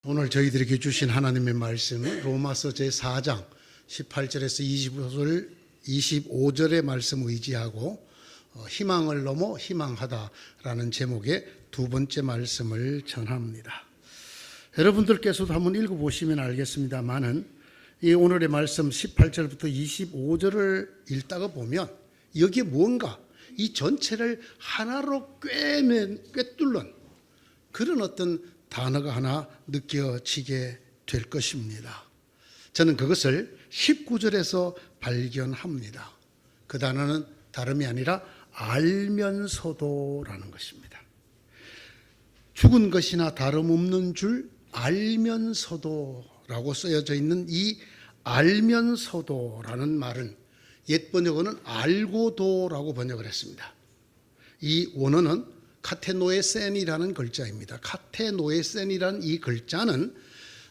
오늘 저희들에게 주신 하나님의 말씀은 로마서 제4장 18절에서 25절의 말씀 의지하고 희망을 넘어 희망하다라는 제목의 두 번째 말씀을 전합니다. 여러분들께서도 한번 읽어보시면 알겠습니다만은 이 오늘의 말씀 18절부터 25절을 읽다가 보면 여기에 뭔가 이 전체를 하나로 꿰뚫는 그런 어떤 단어가 하나 느껴지게 될 것입니다. 저는 그것을 19절에서 발견합니다. 그 단어는 다름이 아니라 알면서도라는 것입니다. 죽은 것이나 다름없는 줄 알면서도라고 쓰여져 있는 이 알면서도라는 말은 옛 번역어는 알고도라고 번역을 했습니다. 이 원어는 카테노에센이라는 글자입니다. 카테노에센이라는 이 글자는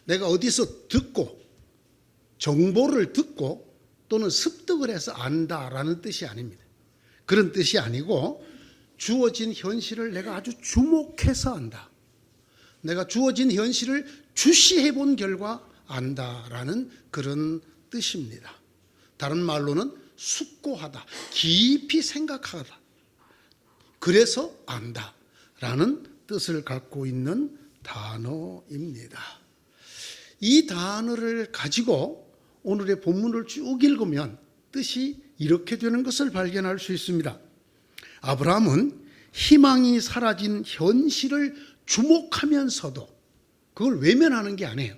내가 어디서 듣고 정보를 듣고 또는 습득을 해서 안다라는 뜻이 아닙니다. 그런 뜻이 아니고 주어진 현실을 내가 아주 주목해서 안다. 내가 주어진 현실을 주시해 본 결과 안다라는 그런 뜻입니다. 다른 말로는 숙고하다, 깊이 생각하다. 그래서 안다라는 뜻을 갖고 있는 단어입니다. 이 단어를 가지고 오늘의 본문을 쭉 읽으면 뜻이 이렇게 되는 것을 발견할 수 있습니다. 아브라함은 희망이 사라진 현실을 주목하면서도 그걸 외면하는 게 아니에요.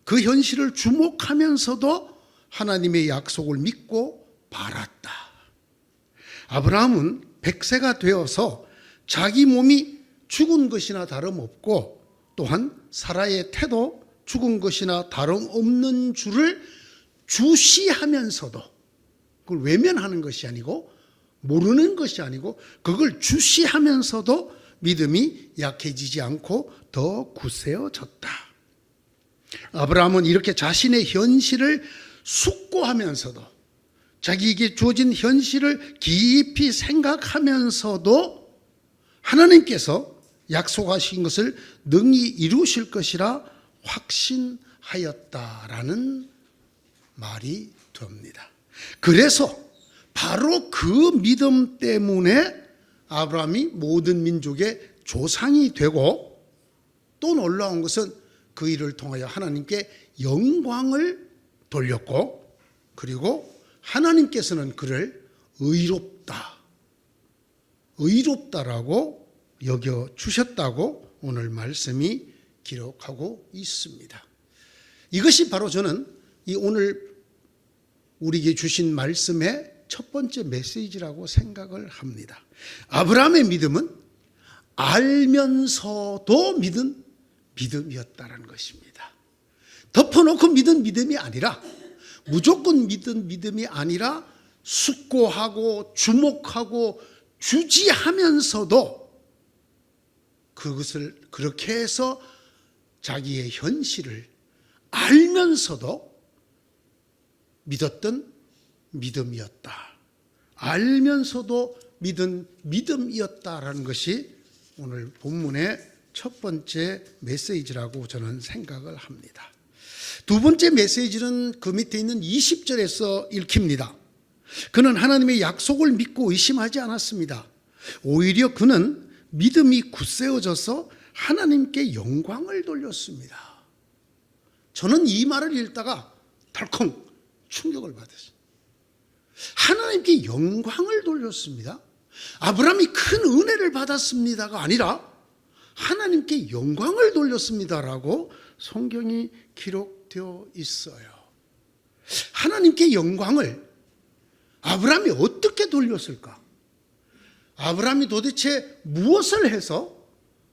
그 현실을 주목하면서도 하나님의 약속을 믿고 바랐다. 아브라함은 100세가 되어서 자기 몸이 죽은 것이나 다름없고 또한 사라의 태도 죽은 것이나 다름없는 줄을 주시하면서도 그걸 외면하는 것이 아니고 모르는 것이 아니고 그걸 주시하면서도 믿음이 약해지지 않고 더 굳세어졌다. 아브라함은 이렇게 자신의 현실을 숙고하면서도 자기에게 주어진 현실을 깊이 생각하면서도 하나님께서 약속하신 것을 능히 이루실 것이라 확신하였다라는 말이 됩니다. 그래서 바로 그 믿음 때문에 아브라함이 모든 민족의 조상이 되고 또 놀라운 것은 그 일을 통하여 하나님께 영광을 돌렸고 그리고 하나님께서는 그를 의롭다라고 여겨주셨다고 오늘 말씀이 기록하고 있습니다. 이것이 바로 저는 이 오늘 우리에게 주신 말씀의 첫 번째 메시지라고 생각을 합니다. 아브라함의 믿음은 알면서도 믿은 믿음이었다는 것입니다. 덮어놓고 믿은 믿음이 아니라 무조건 믿은 믿음이 아니라 숙고하고 주목하고 주지하면서도 그것을 그렇게 해서 자기의 현실을 알면서도 믿었던 믿음이었다. 알면서도 믿은 믿음이었다라는 것이 오늘 본문의 첫 번째 메시지라고 저는 생각을 합니다. 두 번째 메시지는 그 밑에 있는 20절에서 읽힙니다. 그는 하나님의 약속을 믿고 의심하지 않았습니다. 오히려 그는 믿음이 굳세어져서 하나님께 영광을 돌렸습니다. 저는 이 말을 읽다가 덜컹 충격을 받았어요. 하나님께 영광을 돌렸습니다. 아브라함이 큰 은혜를 받았습니다가 아니라 하나님께 영광을 돌렸습니다라고 성경이 기록되어 있어요. 하나님께 영광을 아브라함이 어떻게 돌렸을까? 아브라함이 도대체 무엇을 해서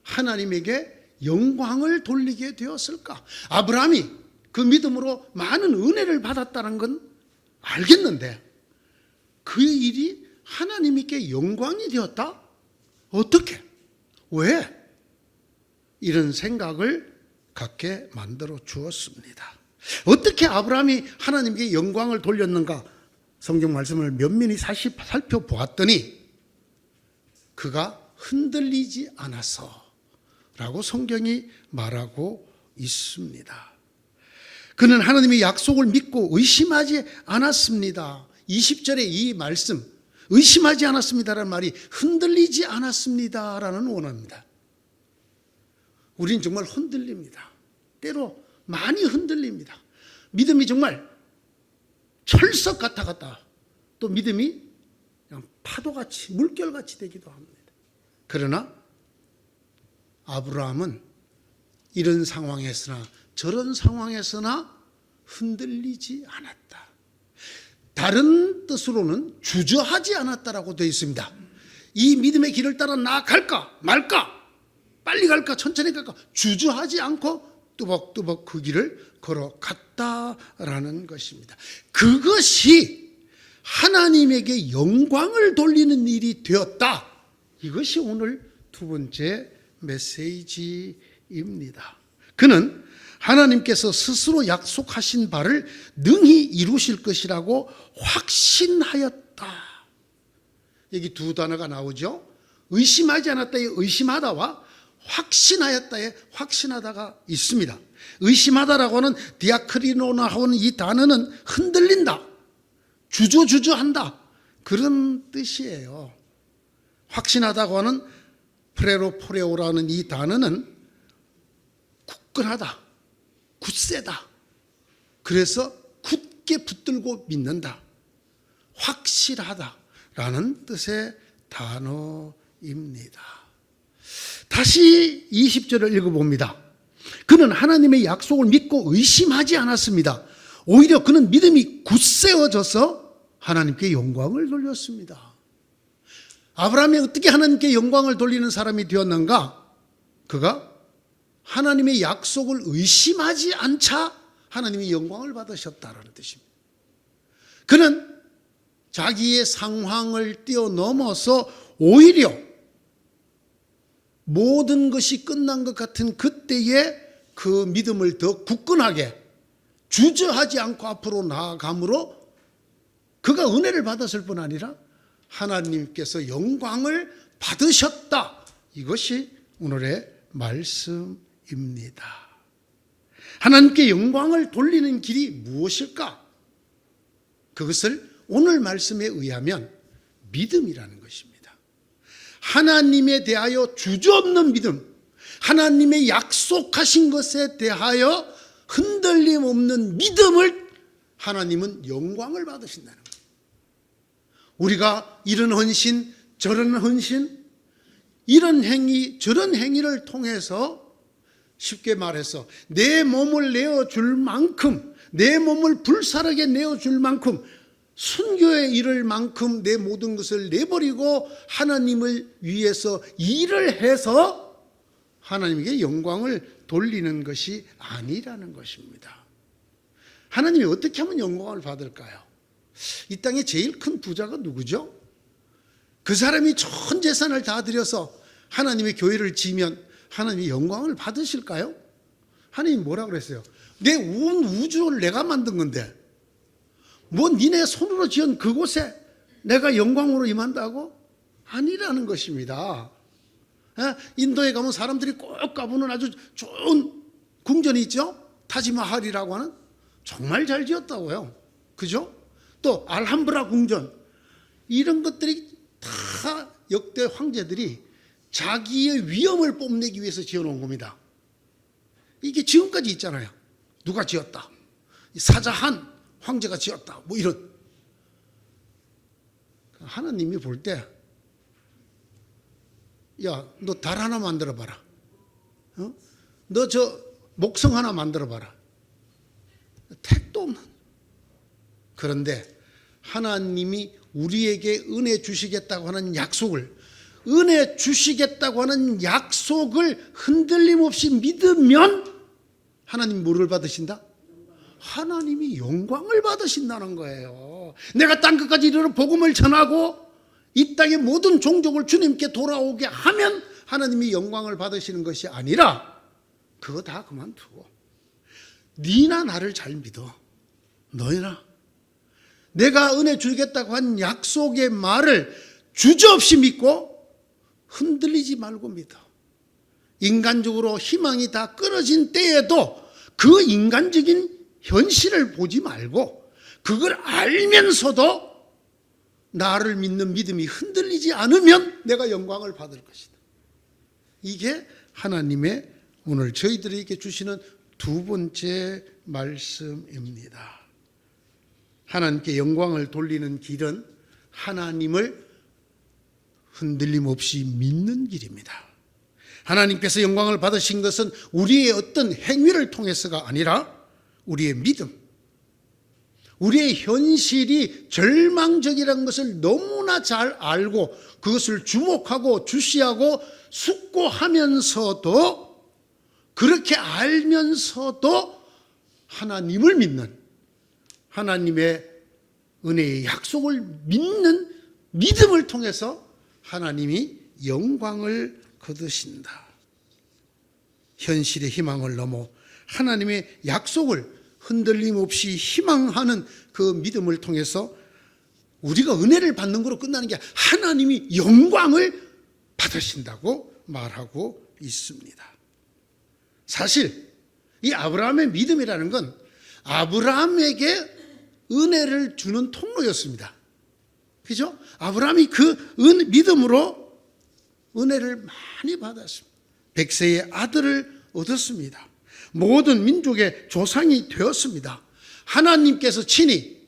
하나님에게 영광을 돌리게 되었을까? 아브라함이 그 믿음으로 많은 은혜를 받았다는 건 알겠는데 그 일이 하나님께 영광이 되었다? 어떻게? 왜? 이런 생각을 갖게 만들어 주었습니다. 어떻게 아브라함이 하나님께 영광을 돌렸는가? 성경 말씀을 면밀히 살펴보았더니 그가 흔들리지 않아서 라고 성경이 말하고 있습니다. 그는 하나님의 약속을 믿고 의심하지 않았습니다. 20절의 이 말씀, 의심하지 않았습니다라는 말이 흔들리지 않았습니다라는 원어입니다. 우린 정말 흔들립니다. 때로 많이 흔들립니다. 믿음이 정말 철석 같아 또 믿음이 그냥 파도같이 물결같이 되기도 합니다. 그러나 아브라함은 이런 상황에서나 저런 상황에서나 흔들리지 않았다. 다른 뜻으로는 주저하지 않았다라고 되어 있습니다. 이 믿음의 길을 따라 나아갈까 말까, 빨리 갈까 천천히 갈까, 주저하지 않고 뚜벅뚜벅 그 길을 걸어갔다라는 것입니다. 그것이 하나님에게 영광을 돌리는 일이 되었다. 이것이 오늘 두 번째 메시지입니다. 그는 하나님께서 스스로 약속하신 바를 능히 이루실 것이라고 확신하였다. 여기 두 단어가 나오죠. 의심하지 않았다의 의심하다와 확신하였다의 확신하다가 있습니다. 의심하다라고 하는 디아크리노나 하는 이 단어는 흔들린다, 주저주저한다, 그런 뜻이에요. 확신하다고 하는 프레로포레오라는 이 단어는 굳건하다, 굳세다, 그래서 굳게 붙들고 믿는다, 확실하다라는 뜻의 단어입니다. 다시 20절을 읽어봅니다. 그는 하나님의 약속을 믿고 의심하지 않았습니다. 오히려 그는 믿음이 굳세어져서 하나님께 영광을 돌렸습니다. 아브라함이 어떻게 하나님께 영광을 돌리는 사람이 되었는가? 그가 하나님의 약속을 의심하지 않자 하나님이 영광을 받으셨다는 뜻입니다. 그는 자기의 상황을 뛰어넘어서 오히려 모든 것이 끝난 것 같은 그때에 그 믿음을 더 굳건하게 주저하지 않고 앞으로 나아감으로 그가 은혜를 받았을 뿐 아니라 하나님께서 영광을 받으셨다. 이것이 오늘의 말씀입니다. 하나님께 영광을 돌리는 길이 무엇일까? 그것을 오늘 말씀에 의하면 믿음이라는 것입니다. 하나님에 대하여 주저없는 믿음, 하나님의 약속하신 것에 대하여 흔들림 없는 믿음을 하나님은 영광을 받으신다는 거예요. 우리가 이런 헌신, 저런 헌신, 이런 행위, 저런 행위를 통해서 쉽게 말해서 내 몸을 내어줄 만큼, 내 몸을 불사르게 내어줄 만큼, 순교에 이를 만큼 내 모든 것을 내버리고 하나님을 위해서 일을 해서 하나님에게 영광을 돌리는 것이 아니라는 것입니다. 하나님이 어떻게 하면 영광을 받을까요? 이 땅에 제일 큰 부자가 누구죠? 그 사람이 전 재산을 다 들여서 하나님의 교회를 지면 하나님이 영광을 받으실까요? 하나님이 뭐라 그랬어요? 내 온 우주를 내가 만든 건데 뭐 니네 손으로 지은 그곳에 내가 영광으로 임한다고? 아니라는 것입니다. 인도에 가면 사람들이 꼭 가보는 아주 좋은 궁전이 있죠. 타지마할이라고 하는, 정말 잘 지었다고요. 그죠? 또 알함브라 궁전, 이런 것들이 다 역대 황제들이 자기의 위엄을 뽐내기 위해서 지어놓은 겁니다. 이게 지금까지 있잖아요. 누가 지었다, 사자한 황제가 지었다, 뭐 이런. 하나님이 볼 때, 야, 너 달 하나 만들어 봐라. 너 저 목성 하나 만들어 봐라. 택도 없는. 그런데 하나님이 우리에게 은혜 주시겠다고 하는 약속을, 은혜 주시겠다고 하는 약속을 흔들림 없이 믿으면 하나님 뭐를 받으신다? 하나님이 영광을 받으신다는 거예요. 내가 땅 끝까지 이르러 복음을 전하고 이 땅의 모든 종족을 주님께 돌아오게 하면 하나님이 영광을 받으시는 것이 아니라 그거 다 그만두고 니나 나를 잘 믿어. 너희나 내가 은혜 주겠다고 한 약속의 말을 주저없이 믿고 흔들리지 말고 믿어. 인간적으로 희망이 다 끊어진 때에도 그 인간적인 현실을 보지 말고 그걸 알면서도 나를 믿는 믿음이 흔들리지 않으면 내가 영광을 받을 것이다. 이게 하나님의 오늘 저희들에게 주시는 두 번째 말씀입니다. 하나님께 영광을 돌리는 길은 하나님을 흔들림 없이 믿는 길입니다. 하나님께서 영광을 받으신 것은 우리의 어떤 행위를 통해서가 아니라 우리의 믿음, 우리의 현실이 절망적이라는 것을 너무나 잘 알고 그것을 주목하고 주시하고 숙고하면서도, 그렇게 알면서도 하나님을 믿는, 하나님의 은혜의 약속을 믿는 믿음을 통해서 하나님이 영광을 거두신다. 현실의 희망을 넘어 하나님의 약속을 흔들림 없이 희망하는 그 믿음을 통해서 우리가 은혜를 받는 것으로 끝나는 게 하나님이 영광을 받으신다고 말하고 있습니다. 사실 이 아브라함의 믿음이라는 건 아브라함에게 은혜를 주는 통로였습니다. 그죠? 아브라함이 그 믿음으로 은혜를 많이 받았습니다. 백세의 아들을 얻었습니다. 모든 민족의 조상이 되었습니다. 하나님께서 친히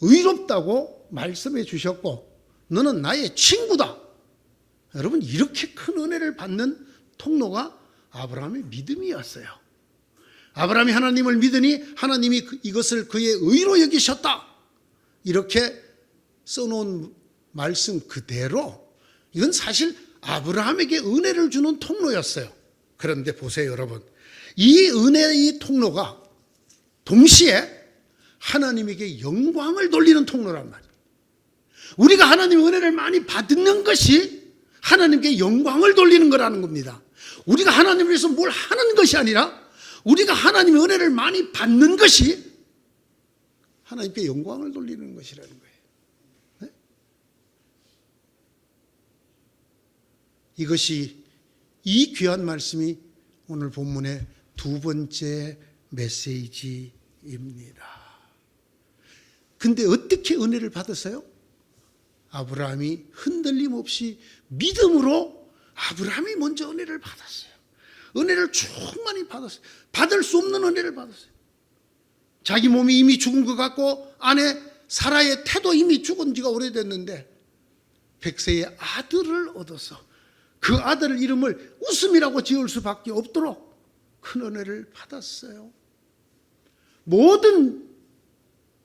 의롭다고 말씀해 주셨고 너는 나의 친구다. 여러분, 이렇게 큰 은혜를 받는 통로가 아브라함의 믿음이었어요. 아브라함이 하나님을 믿으니 하나님이 이것을 그의 의로 여기셨다. 이렇게 써놓은 말씀 그대로 이건 사실 아브라함에게 은혜를 주는 통로였어요. 그런데 보세요, 여러분. 이 은혜의 통로가 동시에 하나님에게 영광을 돌리는 통로란 말이에요. 우리가 하나님의 은혜를 많이 받는 것이 하나님께 영광을 돌리는 거라는 겁니다. 우리가 하나님을 위해서 뭘 하는 것이 아니라 우리가 하나님의 은혜를 많이 받는 것이 하나님께 영광을 돌리는 것이라는 거예요. 네? 이것이, 이 귀한 말씀이 오늘 본문의 두 번째 메시지입니다. 근데 어떻게 은혜를 받았어요? 아브라함이 흔들림 없이 믿음으로 아브라함이 먼저 은혜를 받았어요. 은혜를 충만히 받았어요. 받을 수 없는 은혜를 받았어요. 자기 몸이 이미 죽은 것 같고 아내 사라의 태도 이미 죽은 지가 오래됐는데 백세의 아들을 얻어서 그 아들 이름을 웃음이라고 지을 수밖에 없도록 큰 은혜를 받았어요. 모든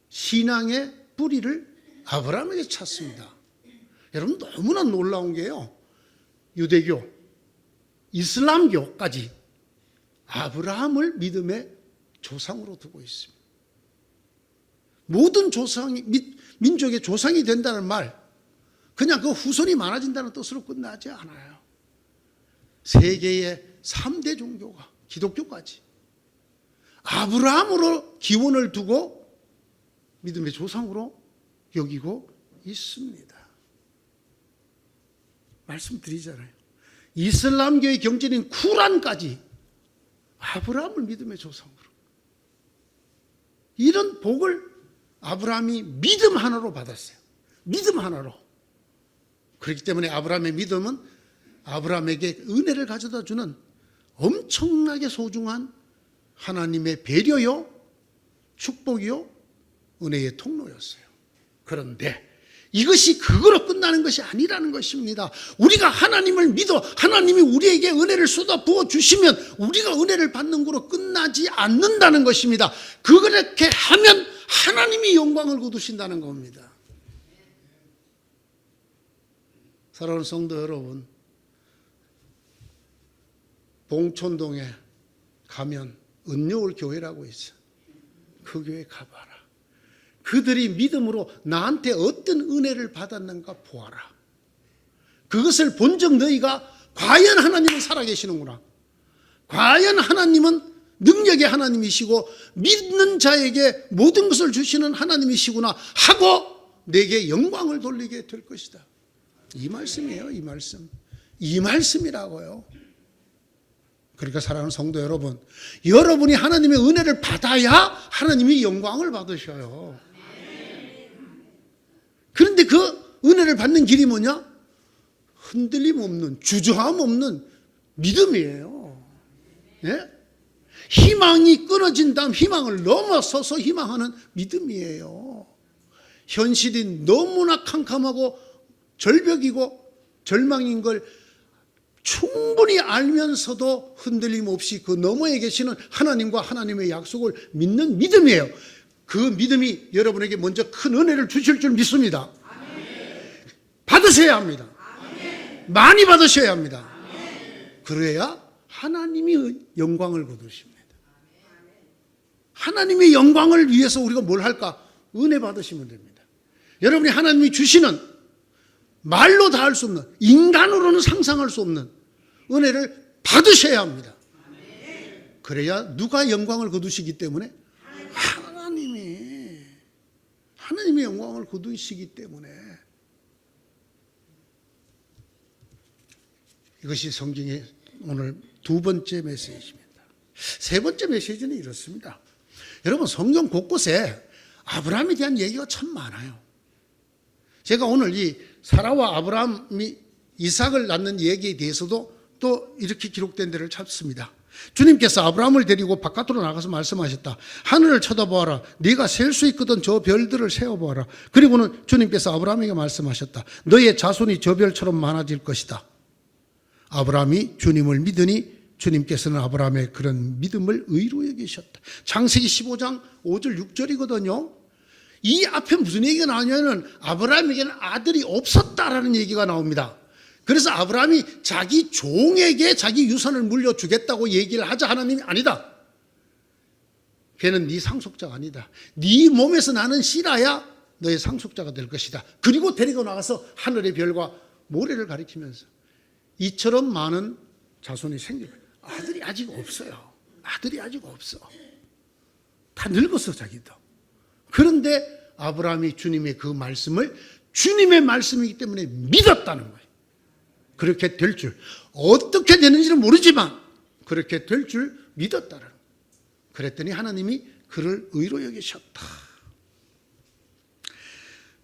신앙의 뿌리를 아브라함에게 찾습니다. 여러분, 너무나 놀라운 게요, 유대교, 이슬람교까지 아브라함을 믿음의 조상으로 두고 있습니다. 모든 조상이, 민족의 조상이 된다는 말, 그냥 그 후손이 많아진다는 뜻으로 끝나지 않아요. 세계의 3대 종교가, 기독교까지 아브라함으로 기원을 두고 믿음의 조상으로 여기고 있습니다. 말씀드리잖아요. 이슬람교의 경전인 쿠란까지 아브라함을 믿음의 조상으로. 이런 복을 아브라함이 믿음 하나로 받았어요. 믿음 하나로. 그렇기 때문에 아브라함의 믿음은 아브라함에게 은혜를 가져다 주는 엄청나게 소중한 하나님의 배려요, 축복이요, 은혜의 통로였어요. 그런데 이것이 그거로 끝나는 것이 아니라는 것입니다. 우리가 하나님을 믿어 하나님이 우리에게 은혜를 쏟아 부어 주시면 우리가 은혜를 받는 거로 끝나지 않는다는 것입니다. 그렇게 하면 하나님이 영광을 거두신다는 겁니다. 사랑하는 성도 여러분, 봉천동에 가면 은여울 교회라고 있어. 그 교회 가봐라. 그들이 믿음으로 나한테 어떤 은혜를 받았는가 보아라. 그것을 본 적 너희가 과연 하나님은 살아계시는구나, 과연 하나님은 능력의 하나님이시고 믿는 자에게 모든 것을 주시는 하나님이시구나 하고 내게 영광을 돌리게 될 것이다. 이 말씀이에요. 이 말씀. 이 말씀이라고요. 그러니까 사랑하는 성도 여러분, 여러분이 하나님의 은혜를 받아야 하나님이 영광을 받으셔요. 그런데 그 은혜를 받는 길이 뭐냐? 흔들림 없는, 주저함 없는 믿음이에요. 예? 희망이 끊어진 다음 희망을 넘어서서 희망하는 믿음이에요. 현실이 너무나 캄캄하고 절벽이고 절망인 걸 충분히 알면서도 흔들림 없이 그 너머에 계시는 하나님과 하나님의 약속을 믿는 믿음이에요. 그 믿음이 여러분에게 먼저 큰 은혜를 주실 줄 믿습니다. 받으셔야 합니다. 많이 받으셔야 합니다. 그래야 하나님이 영광을 거두십니다. 하나님의 영광을 위해서 우리가 뭘 할까? 은혜 받으시면 됩니다. 여러분이 하나님이 주시는 말로 다 할 수 없는, 인간으로는 상상할 수 없는 은혜를 받으셔야 합니다. 그래야 누가 영광을 거두시기 때문에? 하나님이 영광을 거두시기 때문에. 이것이 성경의 오늘 두 번째 메시지입니다. 세 번째 메시지는 이렇습니다. 여러분, 성경 곳곳에 아브라함에 대한 얘기가 참 많아요. 제가 오늘 이 사라와 아브라함이 이삭을 낳는 얘기에 대해서도 또 이렇게 기록된 데를 찾습니다. 주님께서 아브라함을 데리고 바깥으로 나가서 말씀하셨다. 하늘을 쳐다보아라. 네가 셀 수 있거든 저 별들을 세어보아라. 그리고는 주님께서 아브라함에게 말씀하셨다. 너의 자손이 저 별처럼 많아질 것이다. 아브라함이 주님을 믿으니 주님께서는 아브라함의 그런 믿음을 의로 여기셨다. 창세기 15장 5절 6절이거든요. 이 앞에 무슨 얘기가 나오냐면 아브라함에게는 아들이 없었다라는 얘기가 나옵니다. 그래서 아브라함이 자기 종에게 자기 유산을 물려주겠다고 얘기를 하자 하나님이 아니다. 걔는 네 상속자가 아니다. 네 몸에서 나는 씨라야 너의 상속자가 될 것이다. 그리고 데리고 나가서 하늘의 별과 모래를 가리키면서 이처럼 많은 자손이 생길 거예요. 아들이 아직 없어요. 아들이 아직 없어. 다 늙었어 자기도. 그런데 아브라함이 주님의 그 말씀을 주님의 말씀이기 때문에 믿었다는 거예요. 그렇게 될 줄, 어떻게 되는지는 모르지만 그렇게 될 줄 믿었다는 거예요. 그랬더니 하나님이 그를 의로 여기셨다.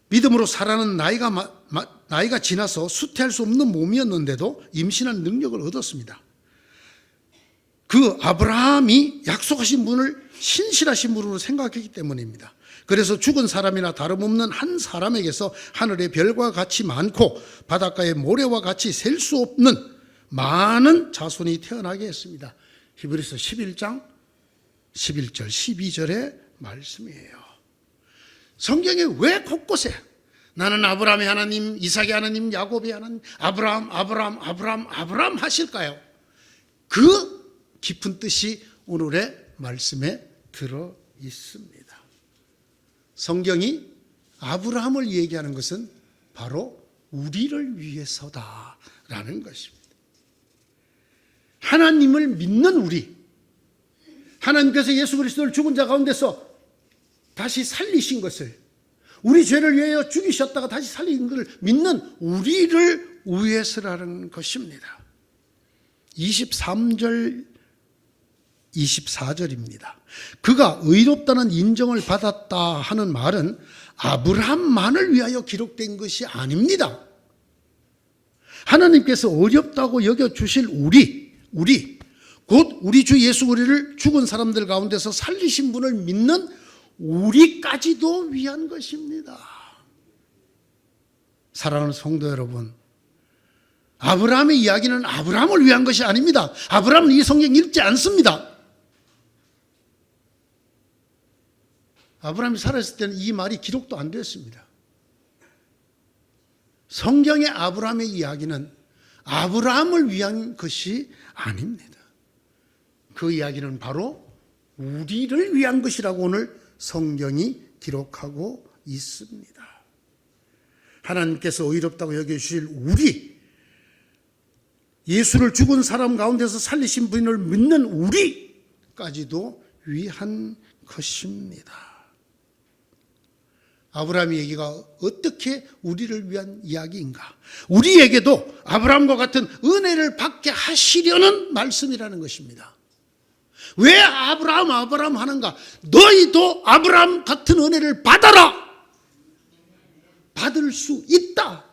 믿음으로 사라는 나이가 지나서 수태할 수 없는 몸이었는데도 임신할 능력을 얻었습니다. 그 아브라함이 약속하신 분을 신실하신 분으로 생각했기 때문입니다. 그래서 죽은 사람이나 다름없는 한 사람에게서 하늘의 별과 같이 많고 바닷가의 모래와 같이 셀 수 없는 많은 자손이 태어나게 했습니다. 히브리서 11장 11절 12절의 말씀이에요. 성경에 왜 곳곳에 나는 아브라함의 하나님, 이삭의 하나님, 야곱의 하나님, 아브라함 하실까요? 그 깊은 뜻이 오늘의 말씀에 들어 있습니다. 성경이 아브라함을 얘기하는 것은 바로 우리를 위해서다라는 것입니다. 하나님을 믿는 우리, 하나님께서 예수 그리스도를 죽은 자 가운데서 다시 살리신 것을, 우리 죄를 위하여 죽이셨다가 다시 살린 것을 믿는 우리를 위해서라는 것입니다. 23절 24절입니다. 그가 의롭다는 인정을 받았다 하는 말은 아브라함만을 위하여 기록된 것이 아닙니다. 하나님께서 어렵다고 여겨주실 우리 곧 우리 주 예수 그리스도를 죽은 사람들 가운데서 살리신 분을 믿는 우리까지도 위한 것입니다. 사랑하는 성도 여러분, 아브라함의 이야기는 아브라함을 위한 것이 아닙니다. 아브라함은 이 성경 읽지 않습니다. 아브라함이 살아있을 때는 이 말이 기록도 안 됐습니다. 성경의 아브라함의 이야기는 아브라함을 위한 것이 아닙니다. 그 이야기는 바로 우리를 위한 것이라고 오늘 성경이 기록하고 있습니다. 하나님께서 의롭다고 여겨주실 우리, 예수를 죽은 사람 가운데서 살리신 분을 믿는 우리까지도 위한 것입니다. 아브라함의 얘기가 어떻게 우리를 위한 이야기인가? 우리에게도 아브라함과 같은 은혜를 받게 하시려는 말씀이라는 것입니다. 왜 아브라함 하는가? 너희도 아브라함 같은 은혜를 받아라! 받을 수 있다!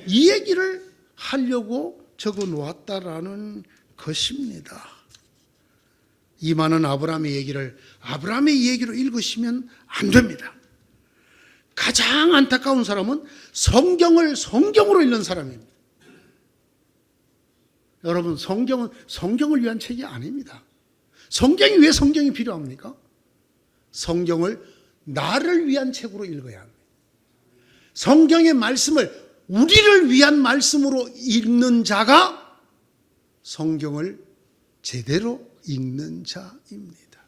이 얘기를 하려고 적어 놓았다라는 것입니다. 이 많은 아브라함의 얘기로 읽으시면 안 됩니다. 가장 안타까운 사람은 성경을 성경으로 읽는 사람입니다. 여러분, 성경은 성경을 위한 책이 아닙니다. 성경이 왜 성경이 필요합니까? 성경을 나를 위한 책으로 읽어야 합니다. 성경의 말씀을 우리를 위한 말씀으로 읽는 자가 성경을 제대로 읽는 자입니다.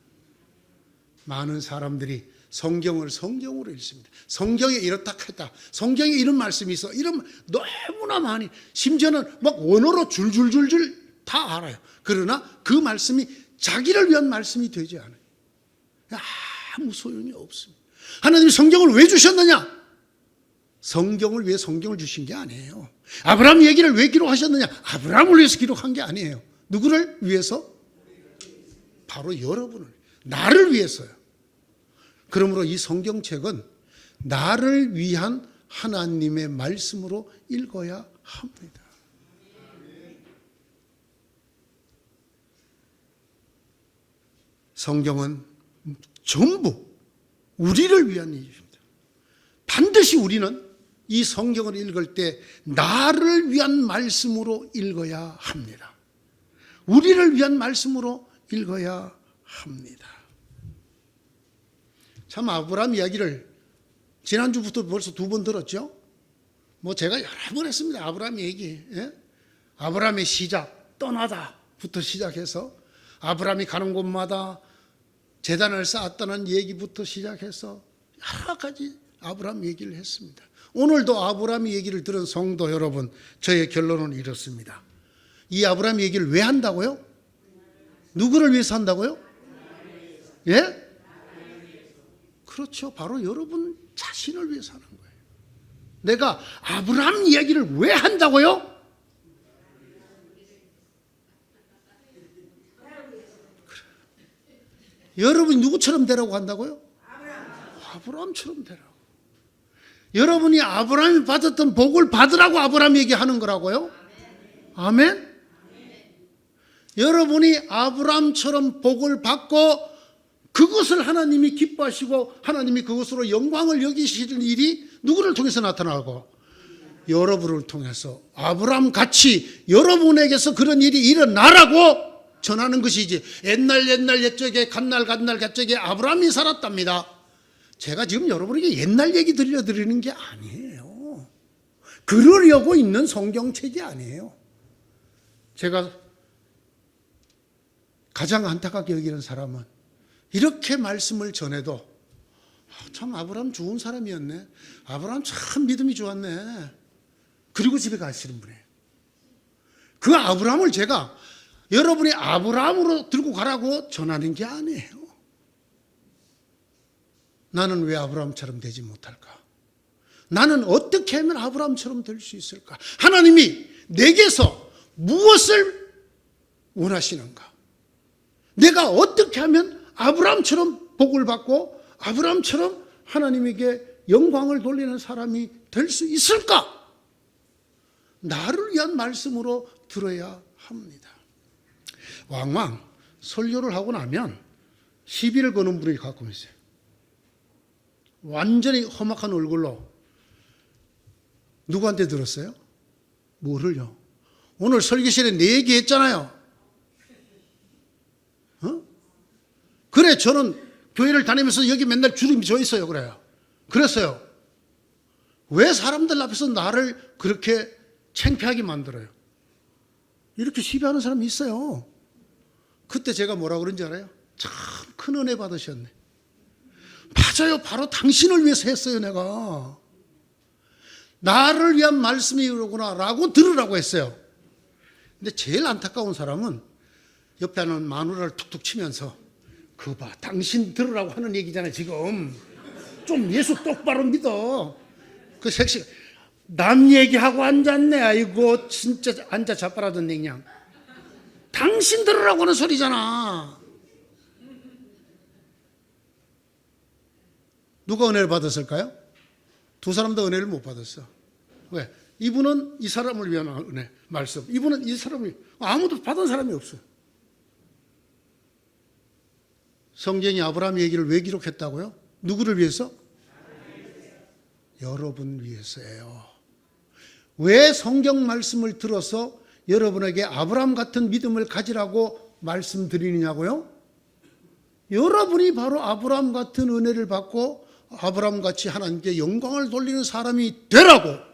많은 사람들이 성경을 성경으로 읽습니다. 성경에 이렇다 했다. 성경에 이런 말씀이 있어. 이런 너무나 많이, 심지어는 막 원어로 줄줄줄줄 다 알아요. 그러나 그 말씀이 자기를 위한 말씀이 되지 않아요. 아무 소용이 없습니다. 하나님이 성경을 왜 주셨느냐? 성경을 위해 성경을 주신 게 아니에요. 아브라함 얘기를 왜 기록하셨느냐? 아브라함을 위해서 기록한 게 아니에요. 누구를 위해서? 바로 여러분을, 나를 위해서요. 그러므로 이 성경책은 나를 위한 하나님의 말씀으로 읽어야 합니다. 성경은 전부 우리를 위한 일입니다. 반드시 우리는 이 성경을 읽을 때 나를 위한 말씀으로 읽어야 합니다. 우리를 위한 말씀으로 읽어야 합니다. 참 아브라함 이야기를 지난주부터 벌써 2번 들었죠? 제가 여러 번 했습니다. 아브라함 얘기. 예? 아브라함의 시작, 떠나다부터 시작해서 아브라함이 가는 곳마다 제단을 쌓았다는 얘기부터 시작해서 여러 가지 아브라함 얘기를 했습니다. 오늘도 아브라함 얘기를 들은 성도 여러분, 저의 결론은 이렇습니다. 이 아브라함 얘기를 왜 한다고요? 누구를 위해서 한다고요? 예? 그렇죠. 바로 여러분 자신을 위해서 하는 거예요. 내가 아브라함 이야기를 왜 한다고요? 여러분이 누구처럼 되라고 한다고요? 아브라함처럼 되라고. 여러분이 아브라함이 받았던 복을 받으라고 아브라함 얘기하는 거라고요? 아멘? 여러분이 아브라함처럼 복을 받고 그것을 하나님이 기뻐하시고 하나님이 그것으로 영광을 여기시는 일이 누구를 통해서 나타나고? 여러분을 통해서 아브라함 같이 여러분에게서 그런 일이 일어나라고 전하는 것이지. 옛날 옛적에 갓날 옛적에 아브라함이 살았답니다. 제가 지금 여러분에게 옛날 얘기 들려드리는 게 아니에요. 그러려고 있는 성경책이 아니에요. 제가 가장 안타깝게 여기는 사람은 이렇게 말씀을 전해도 참 아브라함 좋은 사람이었네. 아브라함 참 믿음이 좋았네. 그리고 집에 가시는 분이에요. 그 아브라함을 제가 여러분이 아브라함으로 들고 가라고 전하는 게 아니에요. 나는 왜 아브라함처럼 되지 못할까? 나는 어떻게 하면 아브라함처럼 될 수 있을까? 하나님이 내게서 무엇을 원하시는가? 내가 어떻게 하면 아브라함처럼 복을 받고 아브라함처럼 하나님에게 영광을 돌리는 사람이 될 수 있을까? 나를 위한 말씀으로 들어야 합니다. 왕왕 설교를 하고 나면 시비를 거는 분이 가끔 있어요. 완전히 험악한 얼굴로. 누구한테 들었어요? 뭐를요? 오늘 설교실에 내 얘기했잖아요. 그래, 저는 교회를 다니면서 여기 맨날 줄이 져 있어요. 그랬어요. 왜 사람들 앞에서 나를 그렇게 창피하게 만들어요? 이렇게 시비하는 사람이 있어요. 그때 제가 뭐라고 그런지 알아요? 참 큰 은혜 받으셨네. 맞아요. 바로 당신을 위해서 했어요. 내가 나를 위한 말씀이로구나 라고 들으라고 했어요. 근데 제일 안타까운 사람은 옆에 하는 마누라를 툭툭 치면서 그거 봐, 당신 들으라고 하는 얘기잖아요. 지금 좀 예수 똑바로 믿어. 그 섹시 남 얘기하고 앉았네. 아이고 진짜 앉아 자빠라던 냉냥. 당신 들으라고 하는 소리잖아. 누가 은혜를 받았을까요? 두 사람 다 은혜를 못 받았어. 왜? 이분은 이 사람을 위한 은혜 말씀, 이분은 이 사람을, 아무도 받은 사람이 없어요. 성경이 아브라함 얘기를 왜 기록했다고요? 누구를 위해서? 여러분 위해서예요. 왜 성경 말씀을 들어서 여러분에게 아브라함 같은 믿음을 가지라고 말씀드리느냐고요? 여러분이 바로 아브라함 같은 은혜를 받고 아브라함 같이 하나님께 영광을 돌리는 사람이 되라고.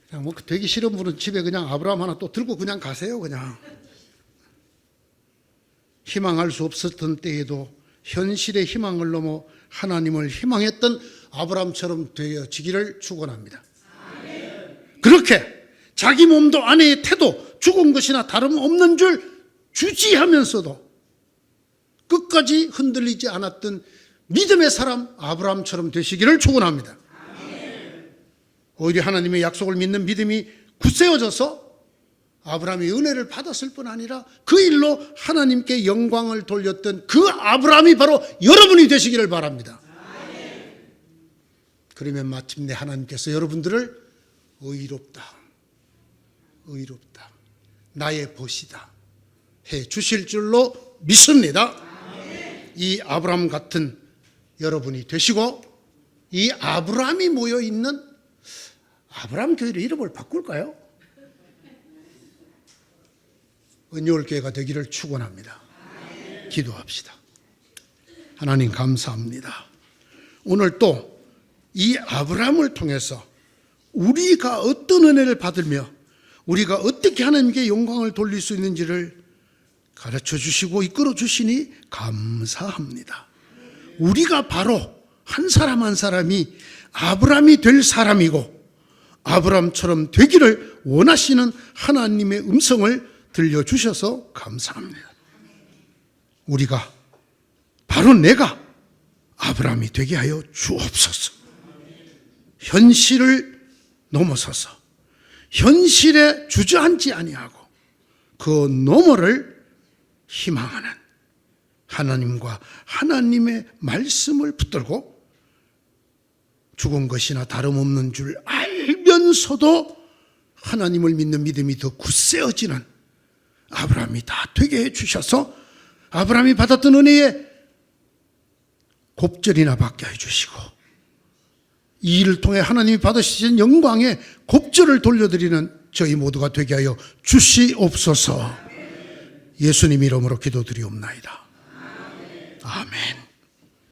그냥 뭐 되기 싫은 분은 집에 그냥 아브라함 하나 또 들고 그냥 가세요. 그냥 희망할 수 없었던 때에도 현실의 희망을 넘어 하나님을 희망했던 아브라함처럼 되어지기를 축원합니다. 그렇게 자기 몸도 아내의 태도 죽은 것이나 다름없는 줄 주지하면서도 끝까지 흔들리지 않았던 믿음의 사람 아브라함처럼 되시기를 축원합니다. 오히려 하나님의 약속을 믿는 믿음이 굳세어져서 아브라함이 은혜를 받았을 뿐 아니라 그 일로 하나님께 영광을 돌렸던 그 아브라함이 바로 여러분이 되시기를 바랍니다. 그러면 마침내 하나님께서 여러분들을 의롭다, 의롭다, 나의 벗이다 해 주실 줄로 믿습니다. 이 아브라함 같은 여러분이 되시고, 이 아브라함이 모여있는 아브라함 교회의 이름을 바꿀까요? 은혜올 교회가 되기를 축원합니다. 기도합시다. 하나님 감사합니다. 오늘 또 이 아브라함을 통해서 우리가 어떤 은혜를 받으며 우리가 어떻게 하나님께 영광을 돌릴 수 있는지를 가르쳐 주시고 이끌어 주시니 감사합니다. 우리가 바로 한 사람 한 사람이 아브라함이 될 사람이고 아브라함처럼 되기를 원하시는 하나님의 음성을 들려주셔서 감사합니다. 우리가 바로 내가 아브라함이 되게 하여 주옵소서. 현실을 넘어서서 현실에 주저앉지 아니하고 그 너머를 희망하는 하나님과 하나님의 말씀을 붙들고 죽은 것이나 다름없는 줄 알면서도 하나님을 믿는 믿음이 더 굳세어지는 아브라함이 다 되게 해주셔서 아브라함이 받았던 은혜에 곱절이나 받게 해주시고 이 일을 통해 하나님이 받으신 영광에 곱절을 돌려드리는 저희 모두가 되게 하여 주시옵소서. 예수님 이름으로 기도드리옵나이다. 아멘.